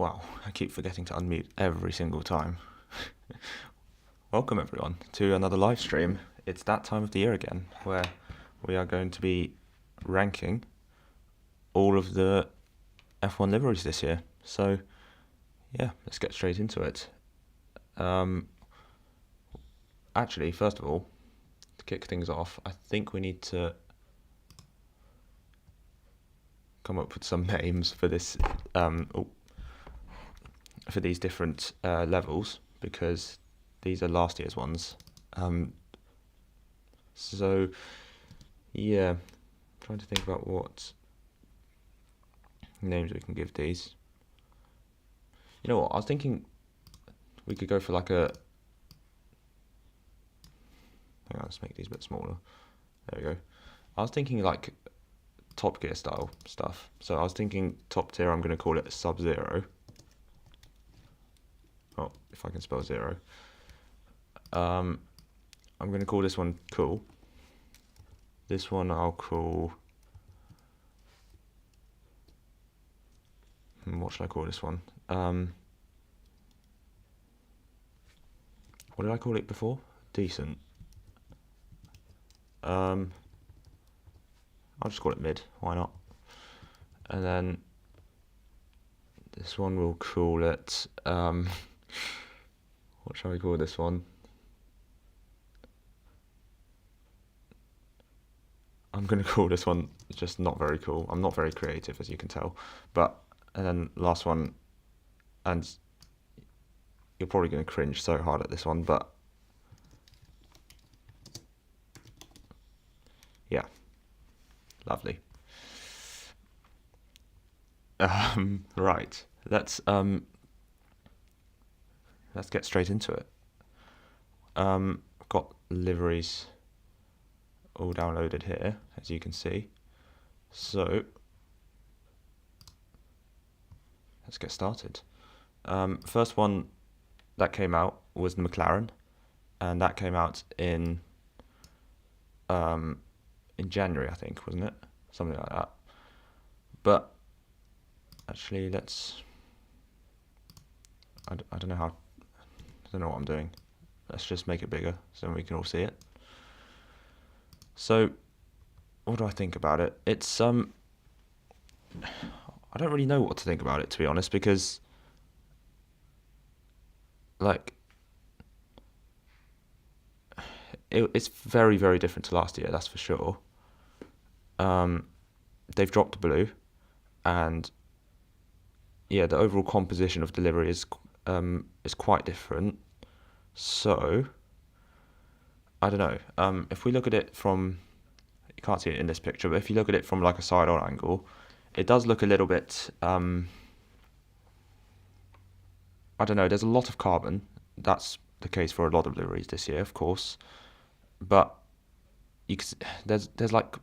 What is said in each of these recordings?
Wow, I keep forgetting to unmute every single time. Welcome everyone to another live stream. It's that time of the year again where we are going to be ranking all of the F1 liveries this year. So yeah, let's get straight into it. Actually, first of all, to kick things off, I think we need to come up with some names for this for these different levels, because these are last year's ones. So yeah, trying to think about what names we can give these. You know what, I was thinking we could go for like a... Hang on, let's make these a bit smaller. There we go. I was thinking like Top Gear style stuff. So I was thinking top tier, I'm going to call it Sub-Zero. Oh, if I can spell zero. I'm going to call this one Cool. This one I'll call... what should I call this one? What did I call it before? Decent. I'll just call it Mid. Why not? And then this one we'll call it... what shall we call this one? I'm going to call this one just not very cool. I'm not very creative, as you can tell. And then last one, and you're probably going to cringe so hard at this one, but yeah, lovely. Right, let's get straight into it. I've got liveries all downloaded here, as you can see. So let's get started. First one that came out was the McLaren, and that came out in January, I think, wasn't it? Something like that. But actually, let's... I don't know how... I don't know what I'm doing. Let's just make it bigger so we can all see it. So, what do I think about it? It's I don't really know what to think about it, to be honest, because like it's very, very different to last year, that's for sure. They've dropped the blue, and yeah, the overall composition of delivery is quite different. So I don't know. If we look at it from... You can't see it in this picture, but if you look at it from like a side-on angle, it does look a little bit... I don't know, there's a lot of carbon. That's the case for a lot of liveries this year, of course. But you can, there's like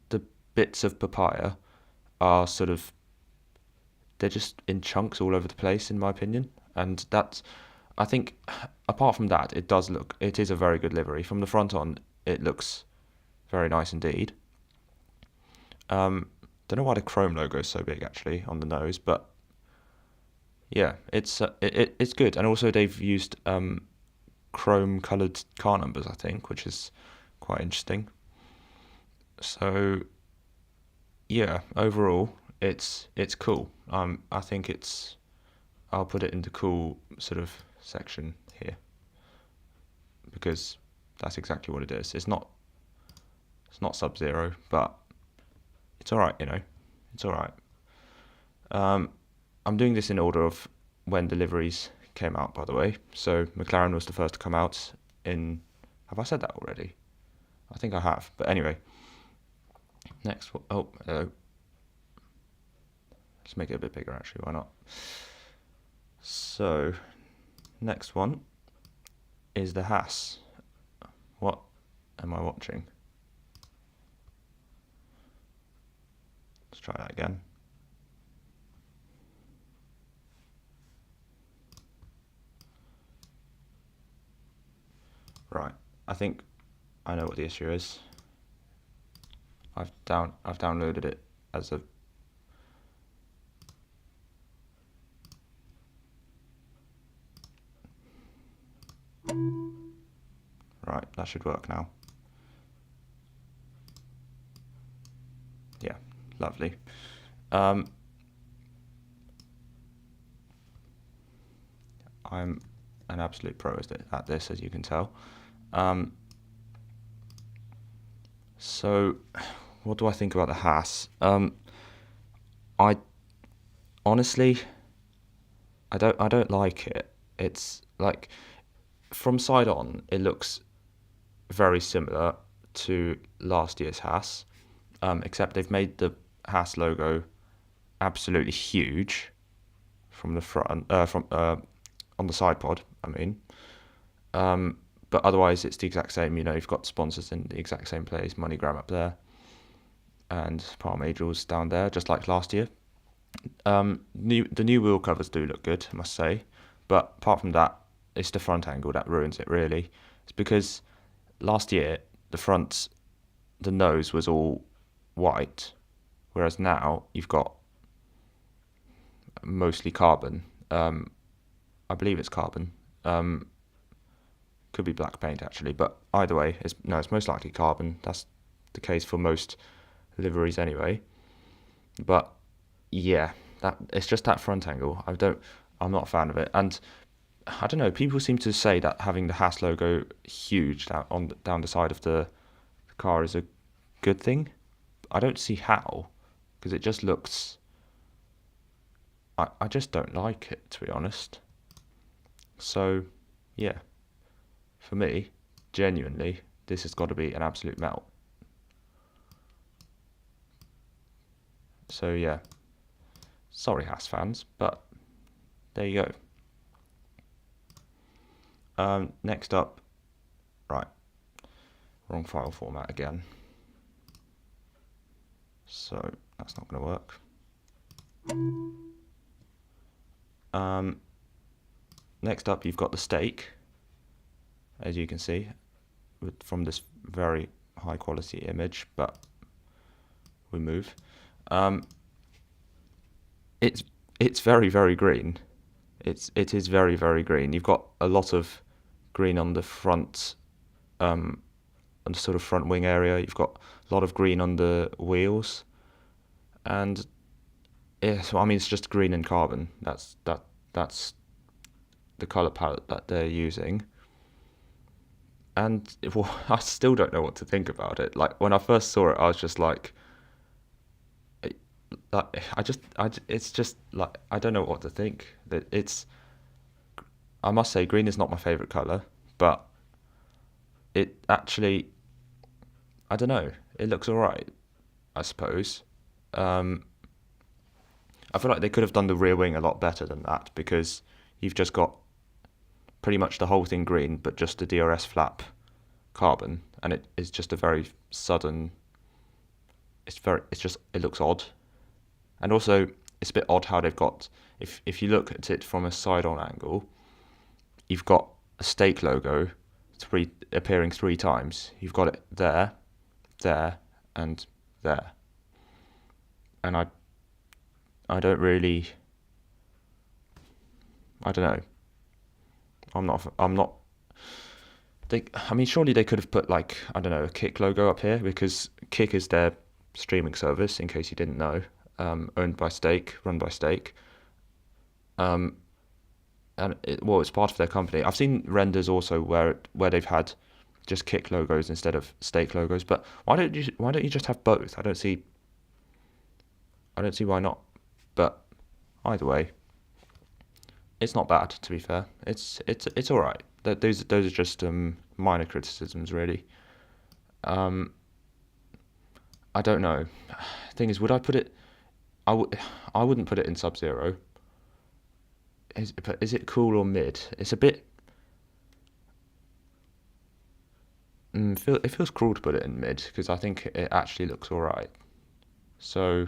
the bits of papaya are sort of... They're just in chunks all over the place, in my opinion. And that's... I think, apart from that, it is a very good livery. From the front on, it looks very nice indeed. Don't know why the chrome logo is so big, actually, on the nose, but yeah, it's good. And also they've used chrome coloured car numbers, I think, which is quite interesting. So yeah, overall, it's cool. I think I'll put it in the cool sort of section here, because that's exactly what it is. It's not Sub-Zero, but it's alright, you know. It's alright. I'm doing this in order of when deliveries came out, by the way. So McLaren was the first to come out in... Have I said that already? I think I have. But anyway. Next... Oh, hello. Let's make it a bit bigger, actually. Why not? So, next one is the Haas. What am I watching? Let's try that again. Right, I think I know what the issue is. I've downloaded it as a... that should work now. Yeah, lovely. I'm an absolute pro at this, as you can tell. So, what do I think about the Haas? I honestly, I don't like it. It's like from side on, it looks very similar to last year's Haas, except they've made the Haas logo absolutely huge from the front, from on the side pod. I mean, but otherwise it's the exact same. You know, you've got sponsors in the exact same place, MoneyGram up there, and Palm Angels down there, just like last year. The new wheel covers do look good, I must say, but apart from that, it's the front angle that ruins it. Really, it's because last year the nose was all white, whereas now you've got mostly carbon. I believe it's carbon. Could be black paint actually, but either way, it's most likely carbon. That's the case for most liveries anyway. But yeah, that it's just that front angle. I'm not a fan of it, and I don't know. People seem to say that having the Haas logo huge down the side of the car is a good thing. I don't see how, because it just looks. I just don't like it, to be honest. So, yeah, for me, genuinely, this has got to be an absolute melt. So yeah, sorry Haas fans, but there you go. Next up, right, wrong file format again. So that's not going to work. Next up, you've got the stake, as you can see, from this very high quality image, but we move. It's very green. It is very green. You've got a lot of green on the front, on the sort of front wing area. You've got a lot of green on the wheels, and yeah, so I mean it's just green and carbon. That's the color palette that they're using. And well, I still don't know what to think about it. Like when I first saw it, I was just like, it's just like I don't know what to think. I must say, green is not my favorite color, but it actually, I don't know. It looks alright, I suppose. I feel like they could have done the rear wing a lot better than that, because you've just got pretty much the whole thing green, but just the DRS flap carbon, and it is just a very sudden. It looks odd, and also it's a bit odd how they've got. If you look at it from a side-on angle, you've got a stake logo appearing 3 times. You've got it there, and there, and I don't really. I don't know. I'm not. I mean, surely they could have put like I don't know a Kick logo up here, because Kick is their streaming service. In case you didn't know, owned by Stake, run by Stake. And it's part of their company. I've seen renders also where they've had just Kick logos instead of Stake logos. But why don't you just have both? I don't see why not. But either way, it's not bad, to be fair. It's all right. Those are just minor criticisms, really. I don't know. Thing is, would I put it? I wouldn't put it in Sub-Zero. Is it cool or mid? It's a bit. It feels cruel to put it in mid, because I think it actually looks all right. So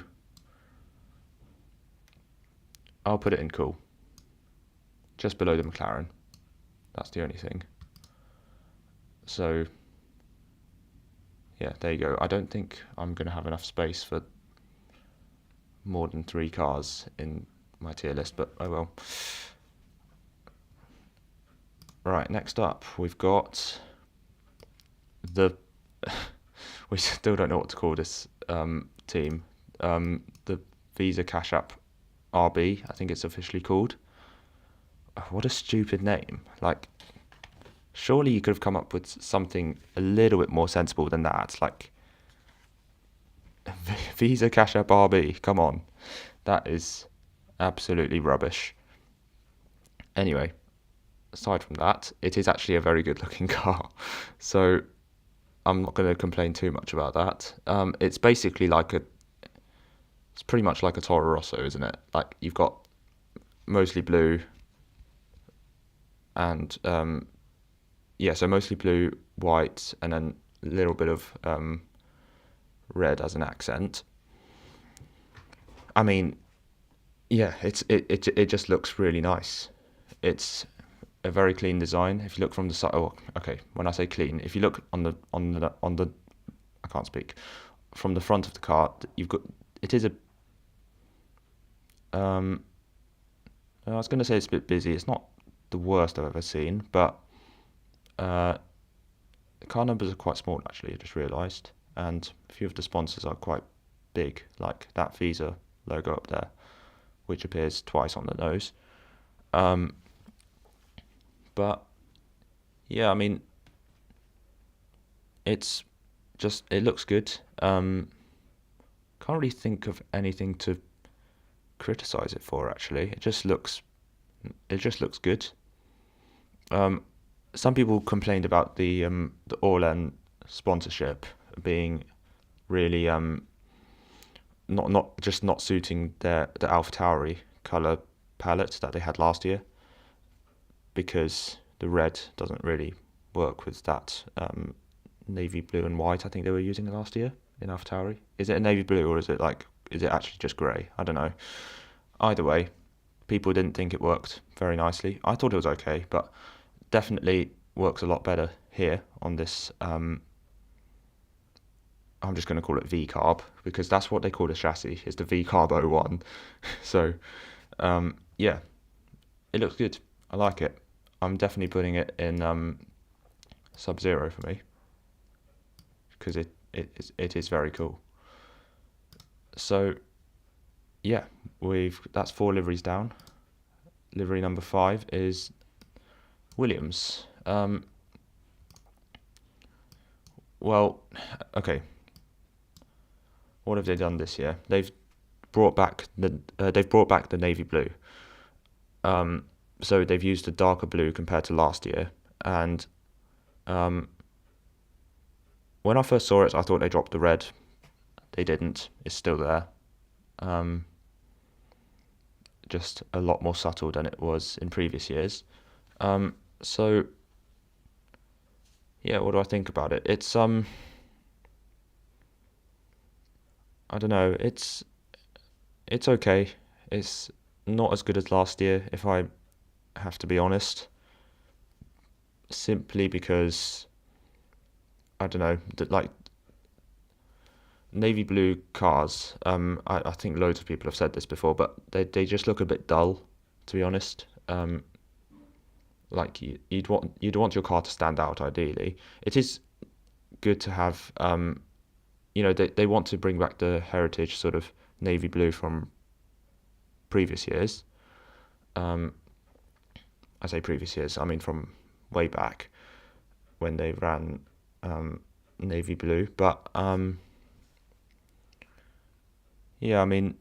I'll put it in cool, just below the McLaren. That's the only thing. So yeah, there you go. I don't think I'm going to have enough space for more than 3 cars in my tier list, but oh well. Right, next up we've got the we still don't know what to call this team. The Visa Cash App RB, I think it's officially called. What a stupid name! Like, surely you could have come up with something a little bit more sensible than that. Like, Visa Cash App RB. Come on, that is absolutely rubbish. Anyway, aside from that, it is actually a very good looking car. So I'm not going to complain too much about that. It's basically it's pretty much like a Toro Rosso, isn't it? Like, you've got mostly blue and yeah, so mostly blue, white, and then a little bit of red as an accent. I mean, yeah, it just looks really nice. It's a very clean design. If you look from the side, oh, okay. When I say clean, if you look on the, I can't speak, from the front of the car, you've got it is a. I was going to say it's a bit busy. It's not the worst I've ever seen, but uh, the car numbers are quite small actually. I just realised, and a few of the sponsors are quite big, like that Visa logo up there, which appears twice on the nose. Um, but yeah, I mean, it's it looks good. Can't really think of anything to criticize it for actually. It just looks good. Um, some people complained about the Orlen sponsorship being really not suiting the AlphaTauri color palette that they had last year, because the red doesn't really work with that navy blue and white I think they were using last year in AlphaTauri. Is it a navy blue, or is it actually just grey? I don't know. Either way, people didn't think it worked very nicely. I thought it was okay, but definitely works a lot better here on this. I'm just going to call it V Carb because that's what they call the chassis. It's the V Carb 01. So yeah, it looks good. I like it. I'm definitely putting it in Sub Zero for me because it is very cool. So yeah, that's 4 liveries down. Livery number 5 is Williams. Well, okay. What have they done this year? They've brought back the navy blue. So they've used a darker blue compared to last year. And um, when I first saw it, I thought they dropped the red. They didn't. It's still there. Um, just a lot more subtle than it was in previous years. So yeah, what do I think about it? It's I don't know. It's okay. It's not as good as last year, if I have to be honest. Simply because I don't know, like navy blue cars. I think loads of people have said this before, but they just look a bit dull, to be honest. Like you'd want your car to stand out. Ideally, it is good to have. They want to bring back the heritage sort of navy blue from previous years. Um, I say previous years, I mean from way back when they ran navy blue. But yeah, I mean,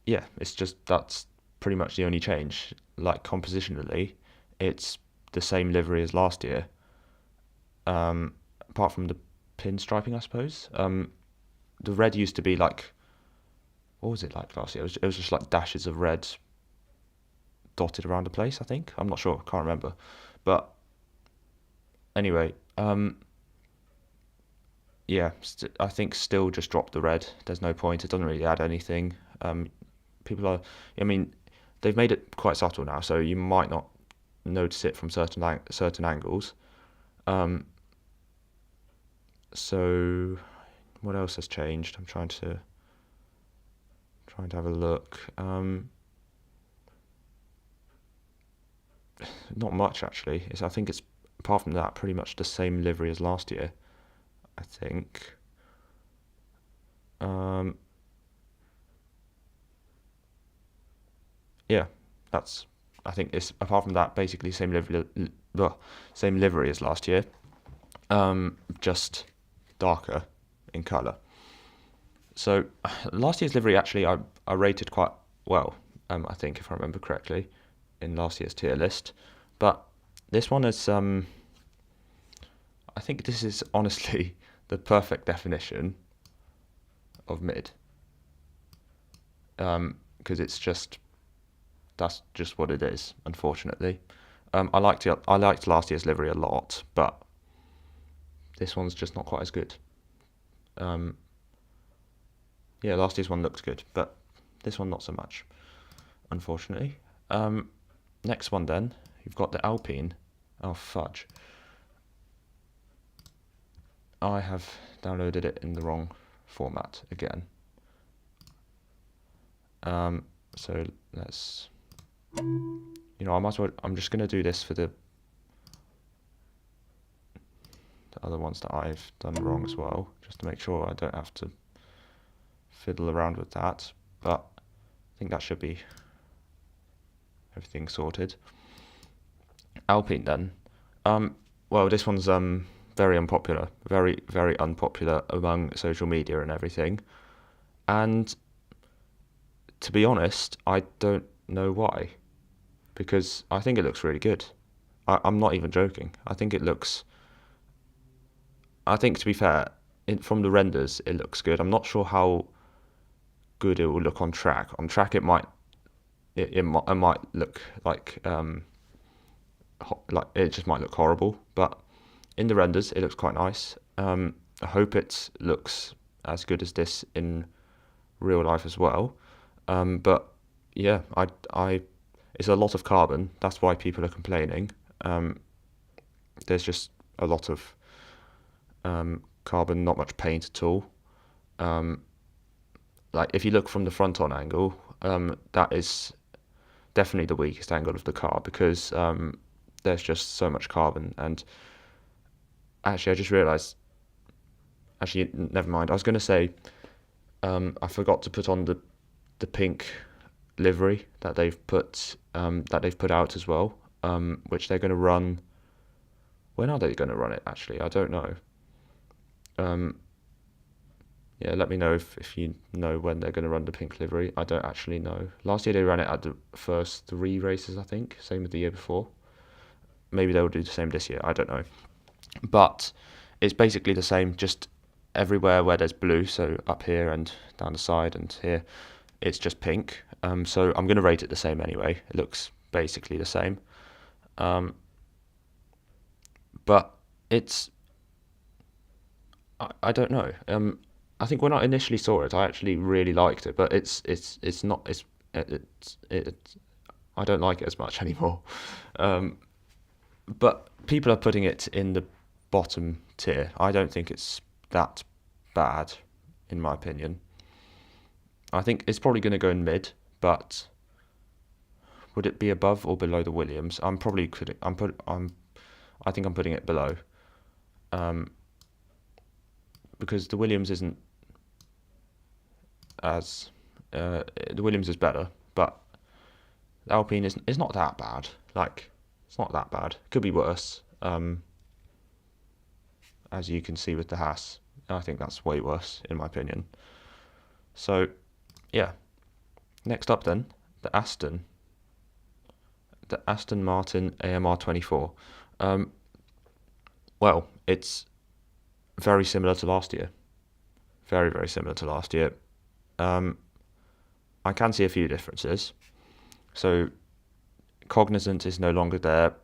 yeah, it's just that's pretty much the only change. Like compositionally, it's the same livery as last year, apart from the pinstriping, I suppose. The red used to be like, what was it like last year? It was just like dashes of red dotted around the place. I think I'm not sure, can't remember, but anyway, yeah, I think still just drop the red. There's no point. It doesn't really add anything. People are, I mean, they've made it quite subtle now, so you might not notice it from certain angles. Um, so what else has changed? I'm trying to have a look. Not much actually. I think it's apart from that, pretty much the same livery as last year, I think. Yeah, that's. I think it's apart from that, basically same livery as last year, just darker in colour. So last year's livery actually I rated quite well. I think if I remember correctly, in last year's tier list, but this one is I think this is honestly the perfect definition of mid. Because that's just what it is, unfortunately. I liked last year's livery a lot, but this one's just not quite as good. Yeah, last year's one looked good, but this one not so much, unfortunately. Next one then, you've got the Alpine. Oh fudge! I have downloaded it in the wrong format again. So let's, I might as well. I'm just gonna do this for the other ones that I've done wrong as well, just to make sure I don't have to fiddle around with that. But I think that should be everything sorted. Alpine then. Well, this one's very unpopular, very very unpopular among social media and everything. And to be honest, I don't know why, because I think it looks really good. I'm not even joking. I think it looks. I think, to be fair, from the renders, it looks good. I'm not sure how good it will look on track. On track, it might look like it just might look horrible. But in the renders, it looks quite nice. I hope it looks as good as this in real life as well. But yeah, it's a lot of carbon. That's why people are complaining. There's just a lot of carbon, not much paint at all. Like if you look from the front on angle, that is definitely the weakest angle of the car, because there's just so much carbon. And actually, I just realised. Actually, never mind. I was going to say I forgot to put on the pink livery that they've put out as well, which they're going to run. When are they going to run it? Actually, I don't know. Yeah, let me know if you know when they're going to run the pink livery. I don't actually know. Last year they ran it at the first 3 races, I think. Same as the year before. Maybe they'll do the same this year. I don't know. But it's basically the same, just everywhere where there's blue, so up here and down the side and here, it's just pink. So I'm going to rate it the same anyway. It looks basically the same. But it's... I don't know. I think when I initially saw it, I actually really liked it, but it's not I don't like it as much anymore. But people are putting it in the bottom tier. I don't think it's that bad, in my opinion. I think it's probably going to go in mid, but would it be above or below the Williams? I think I'm putting it below. Because the Williams isn't as the Williams is better, but the Alpine is not that bad. Like, it's not that bad. Could be worse. As you can see with the Haas, I think that's way worse in my opinion. So, yeah. Next up then, the Aston Martin AMR 24. Well, it's very similar to last year. Very, very similar to last year. I can see a few differences. So, Cognizant is no longer their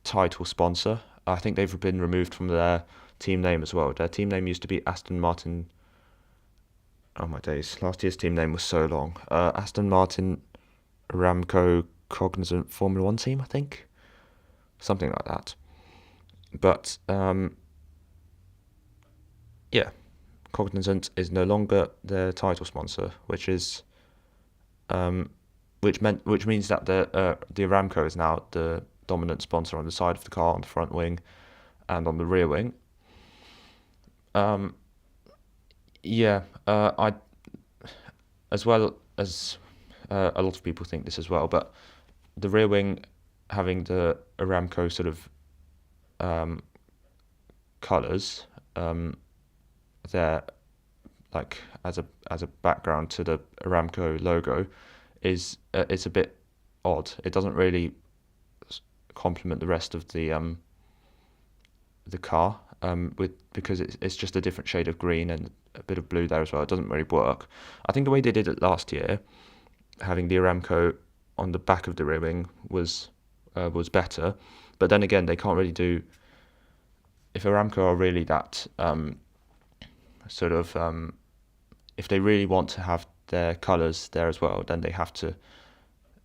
title sponsor. I think they've been removed from their team name as well. Their team name used to be Aston Martin. Oh my days! Last year's team name was so long. Aston Martin Aramco Cognizant Formula One team, I think, something like that. But yeah, Cognizant is no longer their title sponsor, which means that the Aramco is now the dominant sponsor on the side of the car, on the front wing, and on the rear wing. Yeah, I as well as a lot of people think this as well, but the rear wing having the Aramco sort of colours there, like as a background to the Aramco logo, is it's a bit odd. It doesn't really complement the rest of the car because it's just a different shade of green and a bit of blue there as well. It doesn't really work. I think the way they did it last year, having the Aramco on the back of the rear wing was better, but then again they can't really do, if Aramco are really that sort of if they really want to have their colours there as well, then it has to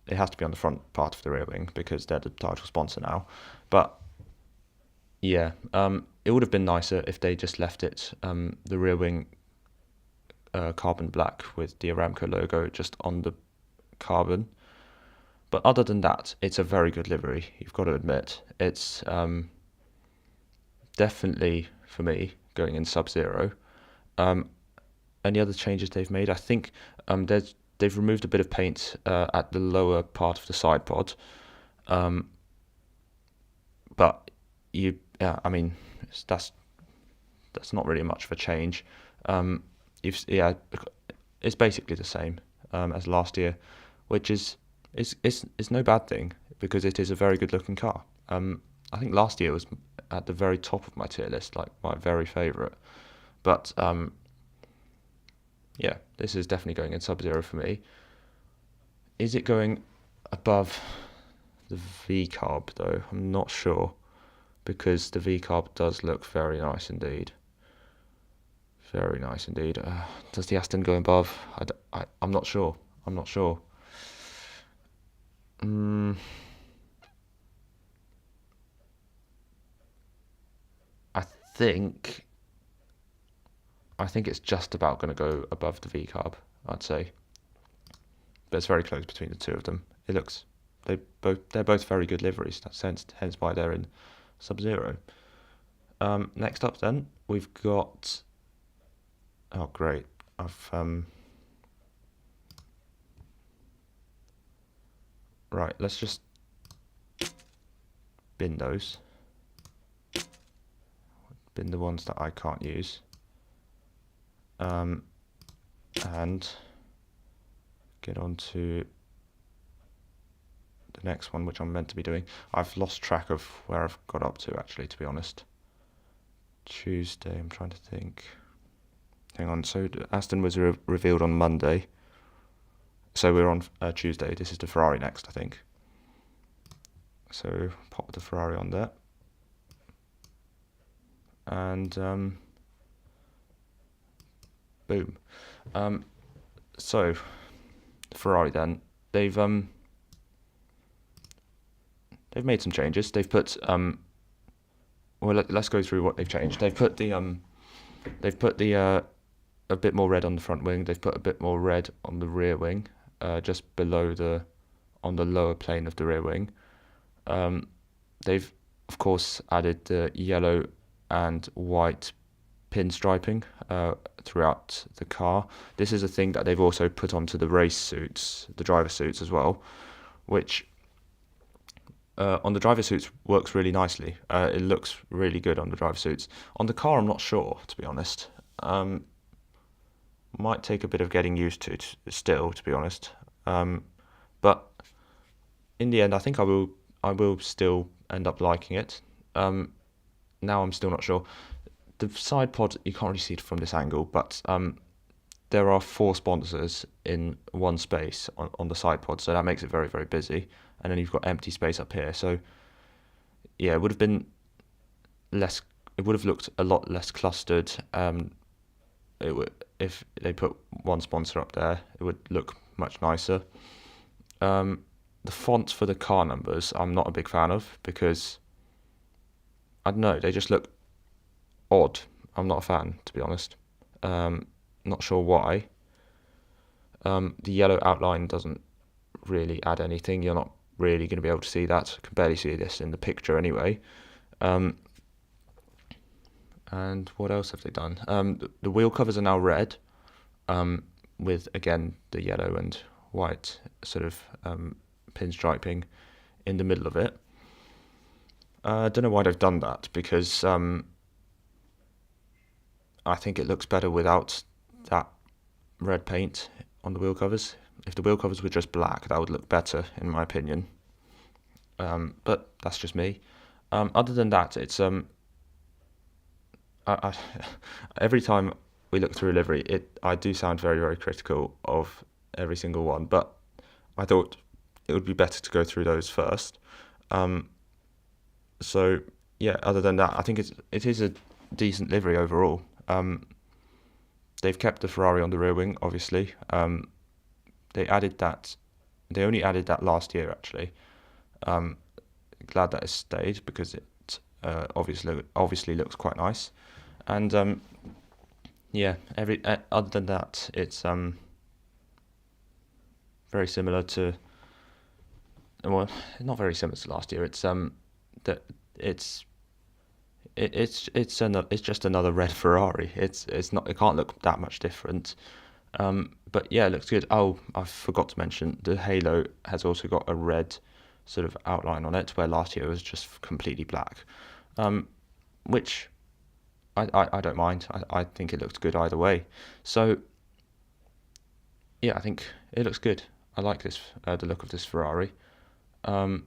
be on the front part of the rear wing because they're the title sponsor now. But yeah, it would have been nicer if they just left it the rear wing carbon black with the Aramco logo just on the carbon. But other than that, it's a very good livery, you've got to admit. It's definitely, for me, going in Sub-Zero. Any other changes they've made? I think they've removed a bit of paint at the lower part of the side pod. But I mean, that's not really much of a change. It's basically the same as last year, which is no bad thing because it is a very good looking car. I think last year was at the very top of my tier list, like my very favourite. But yeah, this is definitely going in Sub-Zero for me. Is it going above the V-carb though? I'm not sure, because the V-carb does look very nice indeed. Very nice indeed. Does the Aston go above? I'm not sure. I'm not sure. I think it's just about going to go above the V-carb, I'd say. But it's very close between the two of them. They're both very good liveries. That's hence why they're in Sub-Zero. Next up then, we've got, oh great, right, let's just bin those. Bin the ones that I can't use. And get on to the next one, which I'm meant to be doing. I've lost track of where I've got up to, actually, to be honest. Tuesday, I'm trying to think. Hang on, so Aston was revealed on Monday. So we're on Tuesday. This is the Ferrari next, I think. So pop the Ferrari on there. And boom. So the Ferrari then, they've made some changes. They've put let's go through what they've changed. They've put the a bit more red on the front wing. They've put a bit more red on the rear wing, just below on the lower plane of the rear wing. They've of course added the yellow and white pinstriping throughout the car. This is a thing that they've also put onto the race suits, the driver suits as well, which on the driver suits works really nicely. It looks really good on the driver suits. On the car, I'm not sure, to be honest. Might take a bit of getting used to still, to be honest. But in the end, I think I will still end up liking it. Now I'm still not sure. The side pod, you can't really see it from this angle, but there are 4 sponsors in one space on the side pod, so that makes it very, very busy. And then you've got empty space up here. So yeah, it would have looked a lot less clustered. If they put one sponsor up there, it would look much nicer. The fonts for the car numbers, I'm not a big fan of because I don't know, they just look odd. I'm not a fan, to be honest. Not sure why. The yellow outline doesn't really add anything. You're not really going to be able to see that. I can barely see this in the picture anyway. And what else have they done? The wheel covers are now red, with again the yellow and white sort of pinstriping in the middle of it. I don't know why they've done that, because I think it looks better without that red paint on the wheel covers. If the wheel covers were just black, that would look better, in my opinion. But that's just me. Other than that, it's I, every time we look through a livery, I do sound very, very critical of every single one, but I thought it would be better to go through those first. Um, so yeah, other than that, I think it is a decent livery overall. They've kept the Ferrari on the rear wing, obviously. They added that. They only added that last year, actually. Glad that it stayed, because it obviously looks quite nice. And yeah, other than that, it's very similar to, well, not very similar to last year. It's that it's it's just another red Ferrari. It's not, it can't look that much different. But yeah, it looks good. Oh, I forgot to mention the halo has also got a red sort of outline on it, where last year it was just completely black. Which I don't mind. I think it looks good either way. So yeah, I think it looks good. I like this, the look of this Ferrari. Um,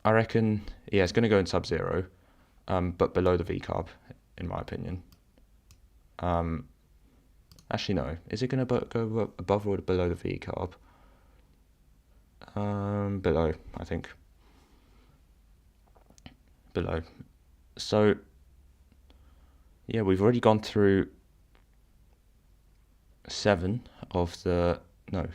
I reckon, yeah, it's going to go in Sub-Zero, but below the V-carb, in my opinion. Actually, no. Is it going to go above or below the V-carb? Below, I think. Below. So, yeah, we've already gone through 7 of the, no,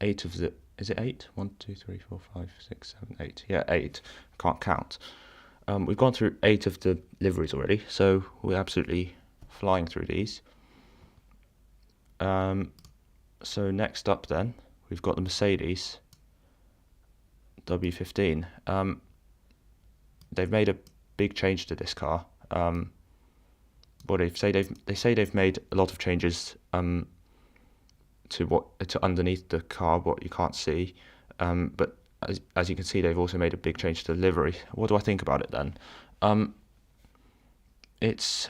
8 of the, is it 8? 1, 2, 3, 4, 5, 6, 7, 8. Yeah, 8. I can't count. We've gone through 8 of the liveries already, so we're absolutely flying through these. So next up then, we've got the Mercedes W15. They've made a big change to this car. Well, they say they've made a lot of changes to underneath the car, what you can't see. But as you can see, they've also made a big change to the livery. What do I think about it then? It's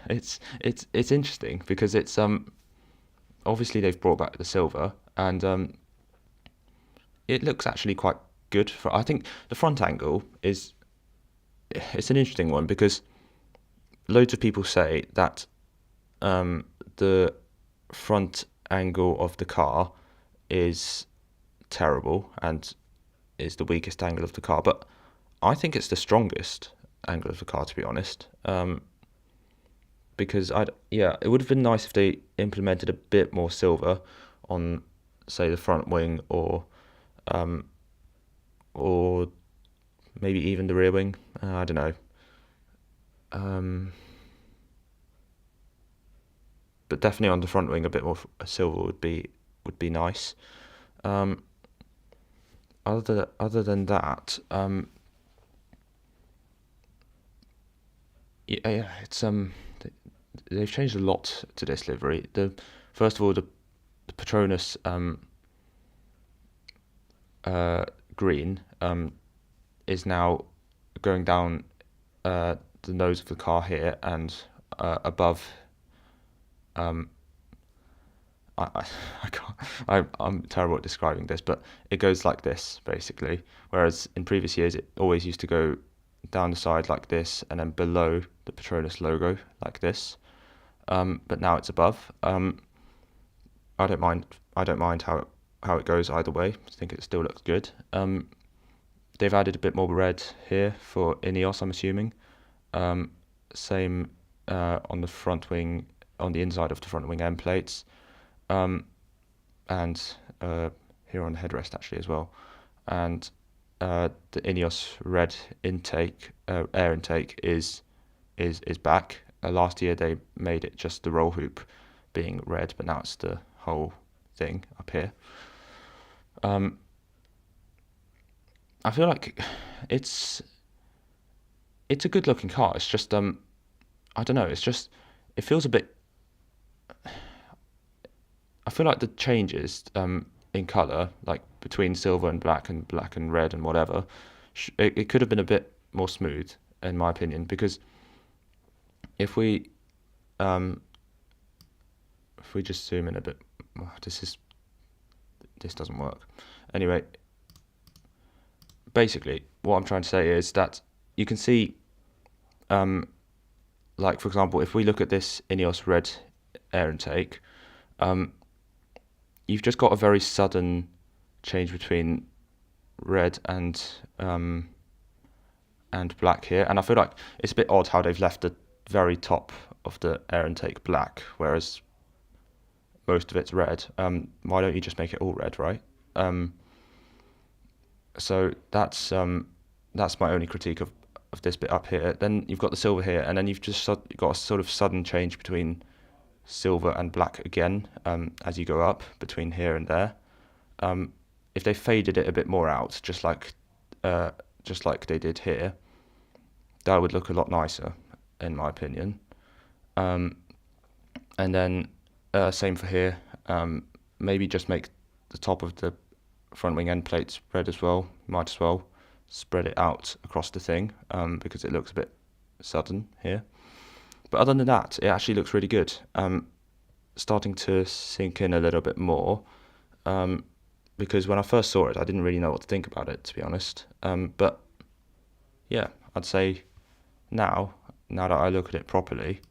it's interesting, because it's obviously they've brought back the silver, and it looks actually quite good. I think the front angle it's an interesting one, because loads of people say that the front angle of the car is terrible and is the weakest angle of the car, but I think it's the strongest angle of the car, to be honest. Because it would have been nice if they implemented a bit more silver on, say, the front wing, or maybe even the rear wing. I don't know. But definitely on the front wing, a bit more silver would be nice. Other than that, yeah, it's they've changed a lot to this livery. First of all, the Patronus green is now going down the nose of the car here, and above. I can't. I'm terrible at describing this, but it goes like this basically. Whereas in previous years, it always used to go down the side like this, and then below the Patronus logo like this. But now it's above. I don't mind. I don't mind how it goes either way. I think it still looks good. They've added a bit more red here for Ineos, I'm assuming. Same on the front wing, on the inside of the front wing end plates, and here on the headrest actually as well. And the Ineos red intake, air intake is back. Last year they made it just the roll hoop being red, but now it's the whole thing up here. I feel like it's a good looking car. It's just I don't know. It's just it feels a bit. I feel like the changes in color, like between silver and black and red and whatever, it could have been a bit more smooth, in my opinion. Because if we um, if we just zoom in a bit, oh, this doesn't work. Anyway, basically, what I'm trying to say is that you can see, like for example, if we look at this Ineos red air intake, you've just got a very sudden change between red and black here, and I feel like it's a bit odd how they've left the very top of the air intake black, whereas most of it's red. Why don't you just make it all red, right? So that's my only critique of this bit up here. Then you've got the silver here, and then you've just got a sort of sudden change between silver and black again as you go up between here and there. If they faded it a bit more out, just like they did here, that would look a lot nicer, in my opinion. And then same for here. Maybe just make the top of the front wing end plates red as well. Might as well spread it out across the thing because it looks a bit sudden here. But other than that, it actually looks really good. Starting to sink in a little bit more because when I first saw it, I didn't really know what to think about it, to be honest. But yeah, I'd say now that I look at it properly,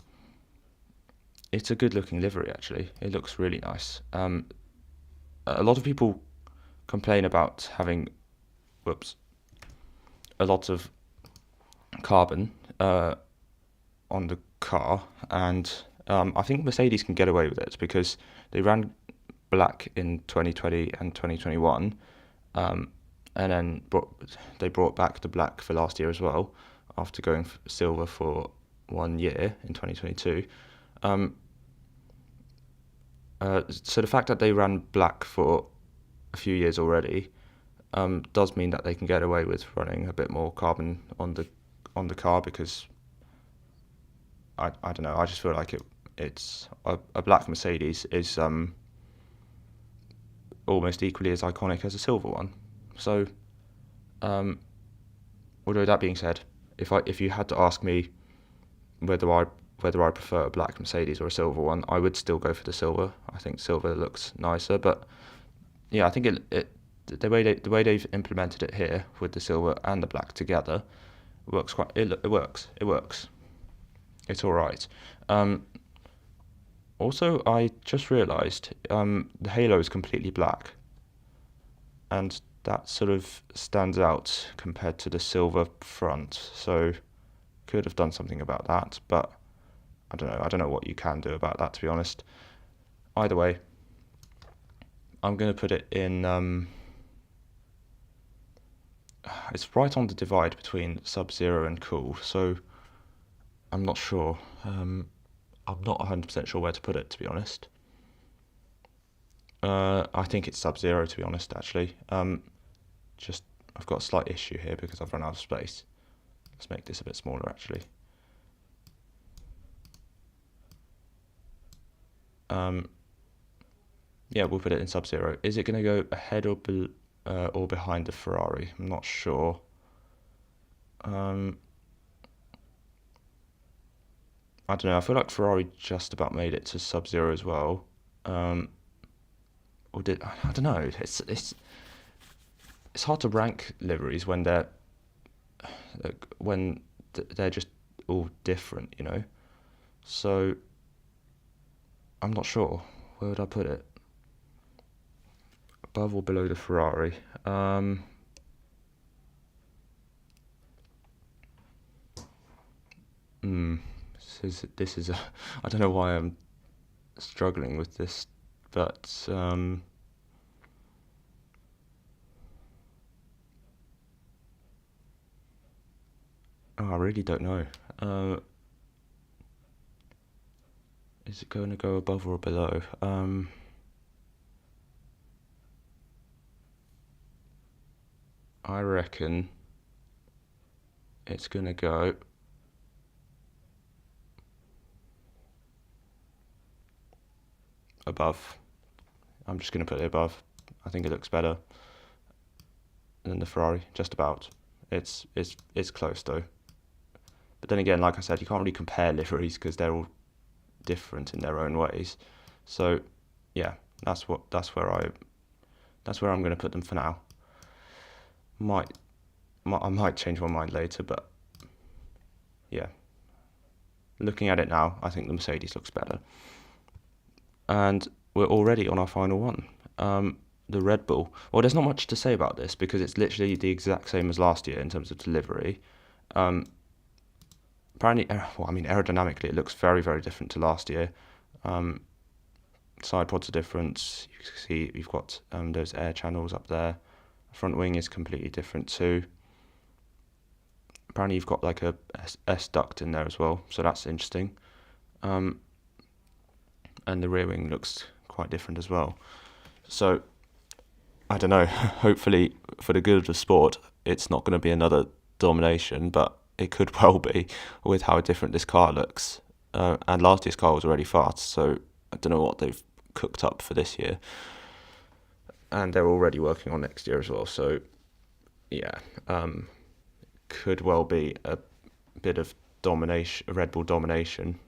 it's a good looking livery actually. It looks really nice. A lot of people complain about having, a lot of carbon on the car, and I think Mercedes can get away with it because they ran black in 2020 and 2021, and then they brought back the black for last year as well after going silver for 1 year in 2022. So the fact that they ran black for a few years already does mean that they can get away with running a bit more carbon on the car because I don't know. I just feel like it's a black Mercedes is almost equally as iconic as a silver one. So, although that being said, if you had to ask me whether I prefer a black Mercedes or a silver one, I would still go for the silver. I think silver looks nicer, but yeah, I think the way they've implemented it here with the silver and the black together works it works. It's all right. Also, I just realised the halo is completely black, and that sort of stands out compared to the silver front. So could have done something about that, but I don't know. I don't know what you can do about that, to be honest. Either way, I'm going to put it in. It's right on the divide between Sub-Zero and Cool, so I'm not sure. I'm not 100% sure where to put it, to be honest. I think it's Sub-Zero, to be honest, actually. Just I've got a slight issue here because I've run out of space. Let's make this a bit smaller, actually. Yeah, we'll put it in Sub-Zero. Is it going to go ahead or behind the Ferrari? I'm not sure. I don't know. I feel like Ferrari just about made it to Sub-Zero as well. Or did I don't know. It's hard to rank liveries when they're just all different, you know. So I'm not sure. Where would I put it? Above or below the Ferrari? This is I don't know why I'm struggling with this, but I really don't know. Is it going to go above or below? I reckon it's going to go above. I'm just going to put it above. I think it looks better than the Ferrari, just about. It's close though. But then again, like I said, you can't really compare liveries because they're all different in their own ways. So yeah, that's where I'm going to put them for now. I might change my mind later, but yeah, looking at it now, I think the Mercedes looks better. And we're already on our final one. The Red Bull. Well, there's not much to say about this because it's literally the exact same as last year in terms of delivery. Apparently, well, I mean, aerodynamically, it looks very, very different to last year. Side pods are different. You can see you've got those air channels up there. Front wing is completely different too. Apparently, you've got like a S duct in there as well, so that's interesting. And the rear wing looks quite different as well. So I don't know. Hopefully, for the good of the sport, it's not going to be another domination, but it could well be with how different this car looks. And last year's car was already fast, so I don't know what they've cooked up for this year. And they're already working on next year as well, so yeah, could well be a bit of domination, Red Bull domination,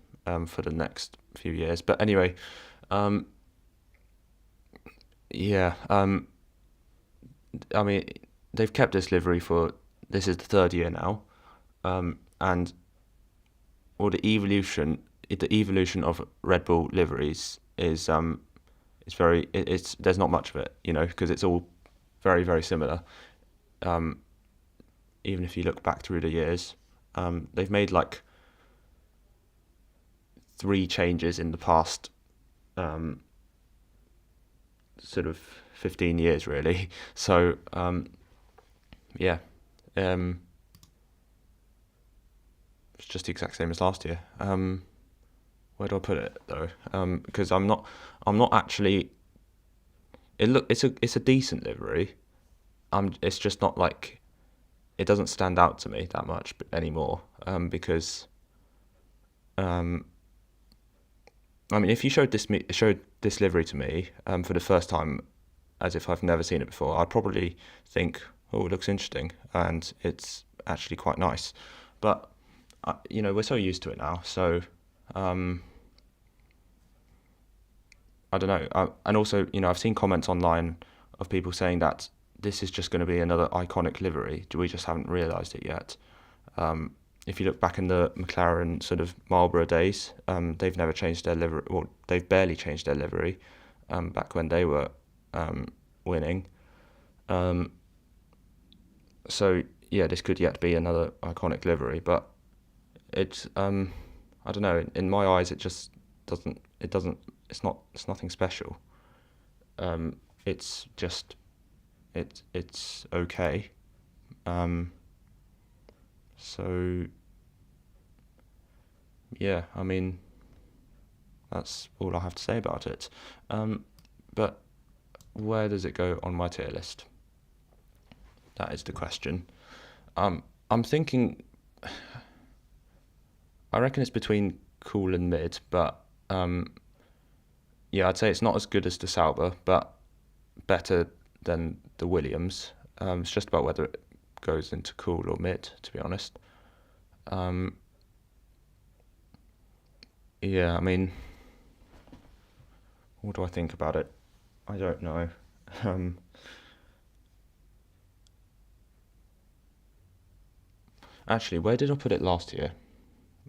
for the next few years. But anyway, yeah, I mean, they've kept this livery for, this is the third year now, and or the evolution of Red Bull liveries is it's there's not much of it, because it's all very, very similar. Even if you look back through the years, they've made like 3 changes in the past sort of 15 years really. So yeah, it's just the exact same as last year. Where do I put it though? Because I'm not actually. It's a decent livery. It's just not like, it doesn't stand out to me that much anymore. Because I mean, if you showed this livery to me for the first time, as if I've never seen it before, I'd probably think, oh, it looks interesting, and it's actually quite nice. But we're so used to it now, so I don't know. And also, I've seen comments online of people saying that this is just going to be another iconic livery. We just haven't realised it yet. If you look back in the McLaren sort of Marlboro days, they've never changed their livery. Well, they've barely changed their livery back when they were winning. So yeah, this could yet be another iconic livery, but it's I don't know. In my eyes, it just doesn't. It doesn't. It's not. It's nothing special. It's just. It's okay. So yeah, I mean, that's all I have to say about it. But where does it go on my tier list? That is the question. I'm thinking. I reckon it's between cool and mid, but yeah, I'd say it's not as good as the Sauber, but better than the Williams. It's just about whether it goes into cool or mid, to be honest. Yeah, I mean, what do I think about it? I don't know. Actually, where did I put it last year?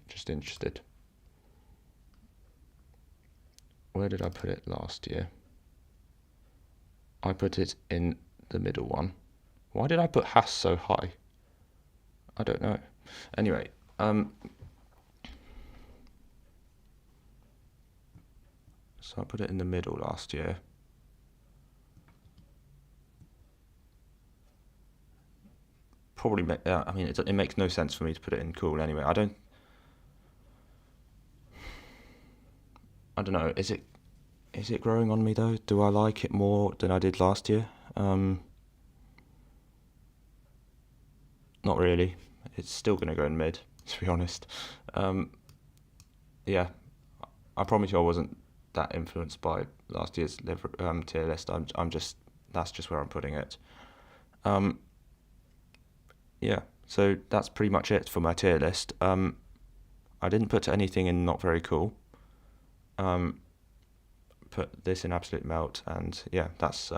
Just interested. Where did I put it last year? I put it in the middle one. Why did I put Haas so high? I don't know. Anyway, so I put it in the middle last year. Probably, I mean, it makes no sense for me to put it in cool anyway. I don't know. Is it growing on me though? Do I like it more than I did last year? Not really. It's still going to go in mid, to be honest. Yeah, I promise you I wasn't that influenced by last year's tier list. I'm just that's just where I'm putting it. Um, yeah, so that's pretty much it for my tier list. I didn't put anything in not very cool. Put this in absolute melt, and yeah, that's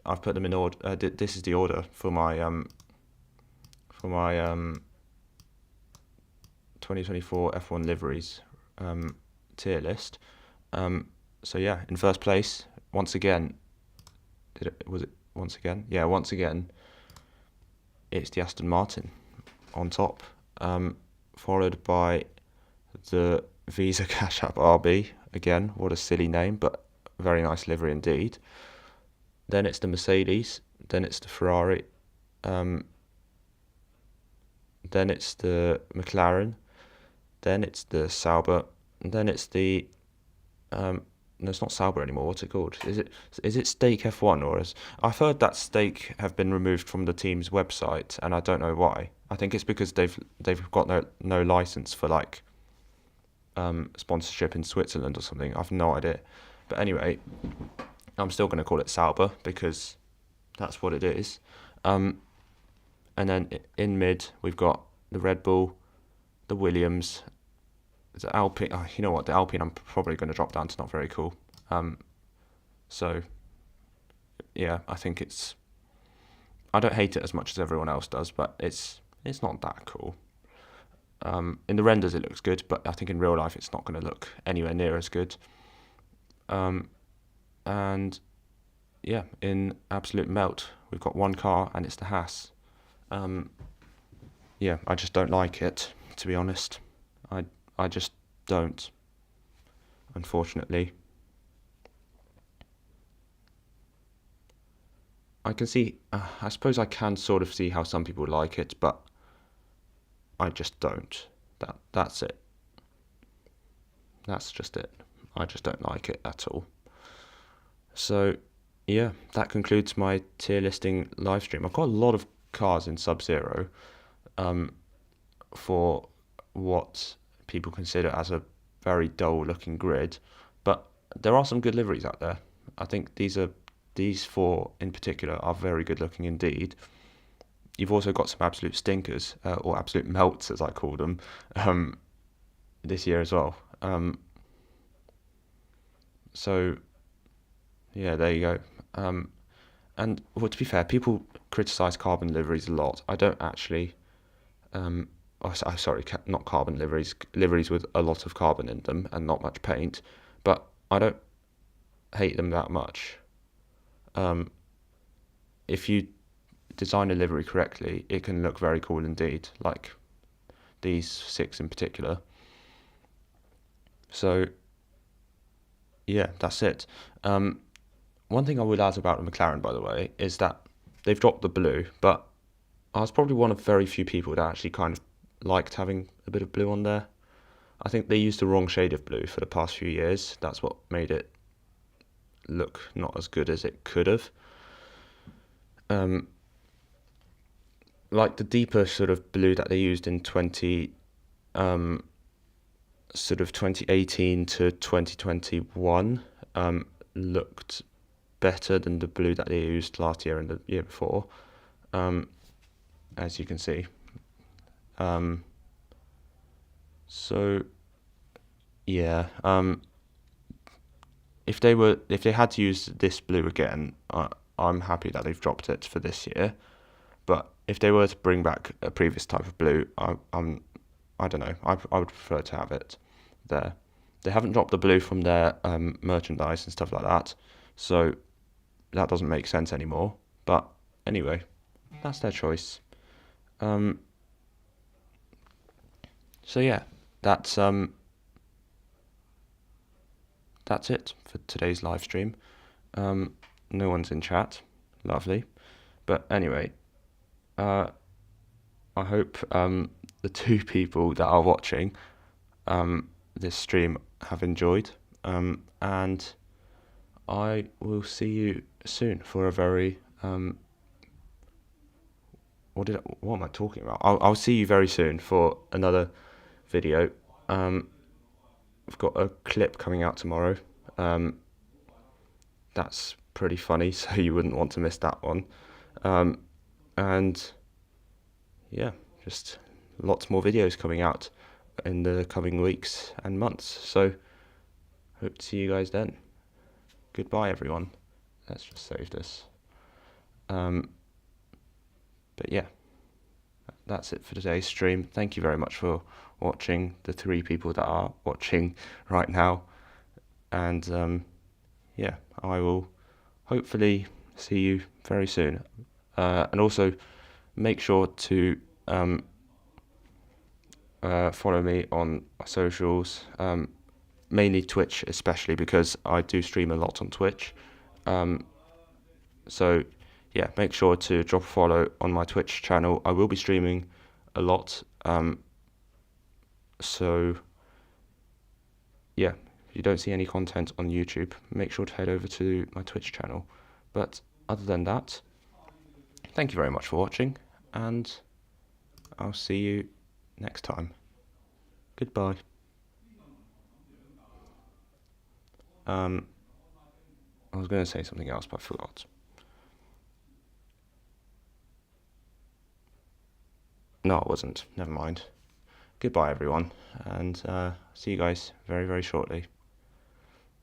I've put them in order. This is the order for my 2024 F1 liveries tier list. So yeah, in first place, once again, was it once again? Yeah, once again, it's the Aston Martin on top, followed by the Visa Cash App RB. Again, what a silly name, but very nice livery indeed. Then it's the Mercedes, then it's the Ferrari, then it's the McLaren, then it's the Sauber, and then it's the no, it's not Sauber anymore. What's it called? Is it Stake F1 or is I've heard that Stake have been removed from the team's website, and I don't know why. I think it's because they've got no license for like sponsorship in Switzerland or something. I've no idea. But anyway, I'm still going to call it Sauber because that's what it is. And then in mid, we've got the Red Bull, the Williams, the Alpine. Oh, you know what? The Alpine I'm probably going to drop down to not very cool. So, yeah, I think it's. I don't hate it as much as everyone else does, but it's not that cool. In the renders, it looks good, but I think in real life, it's not going to look anywhere near as good. And yeah, in absolute melt, we've got one car, and it's the Haas. Yeah, I just don't like it, to be honest. I just don't, unfortunately. I can see, I suppose I can sort of see how some people like it, but I just don't. That's it. That's just it. I just don't like it at all. So, yeah, that concludes my tier listing live stream. I've got a lot of cars in Sub Zero for what people consider as a very dull looking grid, but there are some good liveries out there. I think these four in particular are very good looking indeed. You've also got some absolute stinkers, or absolute melts as I call them, this year as well. So yeah, there you go. And well, to be fair, people criticise carbon liveries a lot. I don't actually. Sorry, not carbon liveries. Liveries with a lot of carbon in them and not much paint. But I don't hate them that much. If you design a livery correctly, it can look very cool indeed. Like these 6 in particular. So yeah, that's it. One thing I would add about the McLaren, by the way, is that they've dropped the blue, but I was probably one of very few people that actually kind of liked having a bit of blue on there. I think they used the wrong shade of blue for the past few years. That's what made it look not as good as it could have. Like the deeper sort of blue that they used in 2018 to 2021 looked better than the blue that they used last year and the year before, as you can see. So yeah, if they had to use this blue again, I'm happy that they've dropped it for this year. But if they were to bring back a previous type of blue, I don't know. I would prefer to have it there. They haven't dropped the blue from their merchandise and stuff like that, so that doesn't make sense anymore. But anyway, that's their choice. So yeah, that's it for today's live stream. No one's in chat, lovely. But anyway, I hope the 2 people that are watching this stream have enjoyed, and I will see you soon for a very what am I talking about? I'll see you very soon for another video. I've got a clip coming out tomorrow. That's pretty funny, so you wouldn't want to miss that one. And yeah, just lots more videos coming out in the coming weeks and months. So hope to see you guys then. Goodbye, everyone. Let's just save this. But yeah, that's it for today's stream. Thank you very much for watching, the 3 people that are watching right now. And yeah, I will hopefully see you very soon. And also, make sure to follow me on my socials, mainly Twitch, especially because I do stream a lot on Twitch. So yeah, make sure to drop a follow on my Twitch channel. I will be streaming a lot. So yeah, if you don't see any content on YouTube, make sure to head over to my Twitch channel. But other than that, thank you very much for watching, and I'll see you next time. Goodbye. I was going to say something else, but I forgot. No, I wasn't. Never mind. Goodbye, everyone, and see you guys very, very shortly.